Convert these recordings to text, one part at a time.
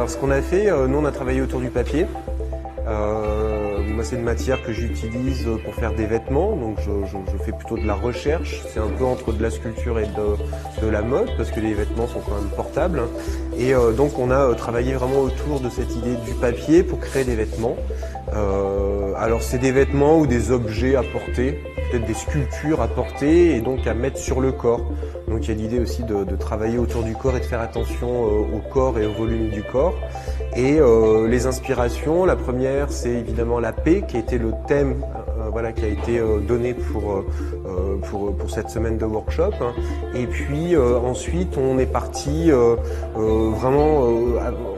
Alors ce qu'on a fait, nous on a travaillé autour du papier. Moi c'est une matière que j'utilise pour faire des vêtements, donc je fais plutôt de la recherche. C'est un peu entre de la sculpture et de la mode, parce que les vêtements sont quand même portables. Et donc on a travaillé vraiment autour de cette idée du papier pour créer des vêtements. Alors c'est des vêtements ou des objets à porter, peut-être des sculptures à porter et donc à mettre sur le corps. Donc il y a l'idée aussi de travailler autour du corps et de faire attention au corps et au volume du corps. Et les inspirations, la première c'est évidemment la paix qui a été le thème voilà, qui a été donné pour cette semaine de workshop. Et puis ensuite on est parti vraiment,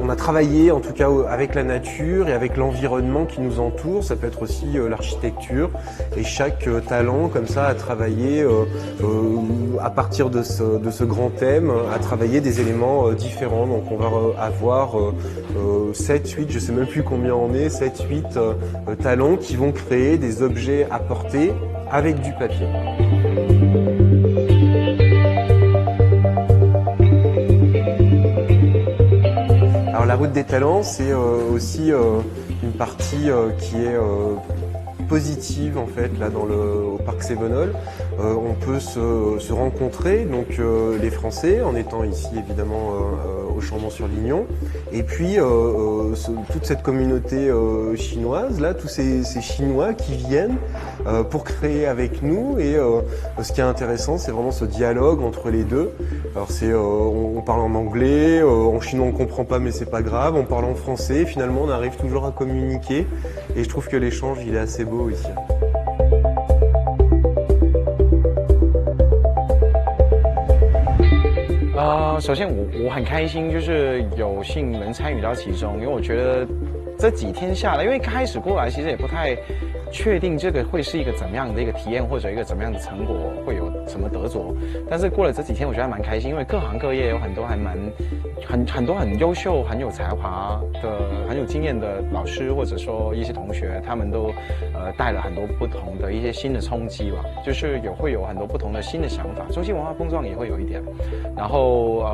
on a travaillé en tout cas avec la nature et avec l'environnement qui nous entoure. Ça peut être aussi l'architecture et chaque talent comme ça a travaillé à partir de ce grand thème, à travailler des éléments différents. Donc on va avoir 7, 8, je sais même plus combien on est, 7, 8 talents qui vont créer des objets à porter avec du papier. Alors la route des talents, c'est aussi une partie qui est positive en fait là au parc Sévenol. On peut se rencontrer, donc les Français, en étant ici évidemment au Chambon-sur-Lignon, et puis toute cette communauté chinoise, là, tous ces Chinois qui viennent pour créer avec nous. Et ce qui est intéressant, c'est vraiment ce dialogue entre les deux. Alors on parle en anglais, en chinois on comprend pas mais c'est pas grave, on parle en français, finalement on arrive toujours à communiquer, et je trouve que l'échange il est assez beau ici. 首先我很开心，就是有幸能参与到其中，因为我觉得这几天下来，因为开始过来其实也不太确定这个会是一个怎么样的一个体验，或者一个怎么样的成果，会有什么得着。但是过了这几天，我觉得还蛮开心，因为各行各业有很多很多很优秀、很有才华的、很有经验的老师，或者说一些同学，他们都带了很多不同的一些新的冲击吧，就是会有很多不同的新的想法，中西文化碰撞也会有一点，然后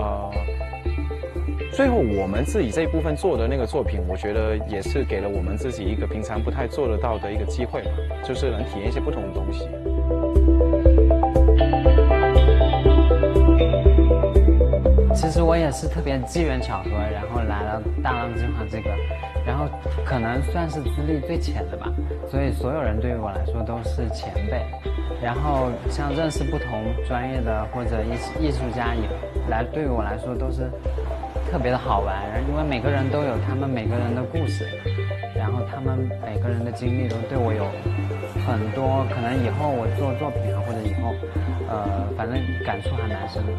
最后我们自己这一部分做的那个作品，我觉得也是给了我们自己一个平常不太做得到的一个机会吧，就是能体验一些不同的东西。其实我也是特别机缘巧合，然后来了大浪计划这个，然后可能算是资历最浅的吧，所以所有人对于我来说都是前辈。然后像认识不同专业的或者艺术家对于我来说都是特别的好玩，因为每个人都有他们每个人的故事，然后他们每个人的经历都对我有很多，可能以后我做作品啊，或者以后反正感触还蛮深的。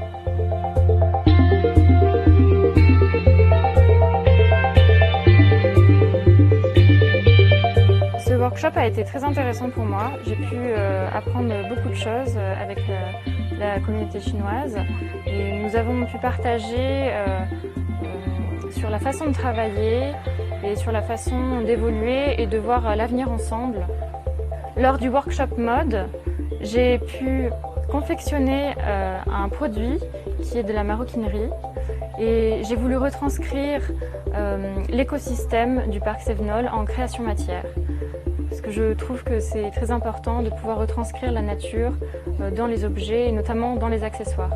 Ce workshop a été très intéressant pour moi. J'ai pu apprendre beaucoup de choses avec la communauté chinoise. Et nous avons pu partager sur la façon de travailler et sur la façon d'évoluer et de voir l'avenir ensemble. Lors du workshop mode, j'ai pu confectionner un produit qui est de la maroquinerie et j'ai voulu retranscrire l'écosystème du parc Sévenol en création matière. Parce que je trouve que c'est très important de pouvoir retranscrire la nature dans les objets et notamment dans les accessoires.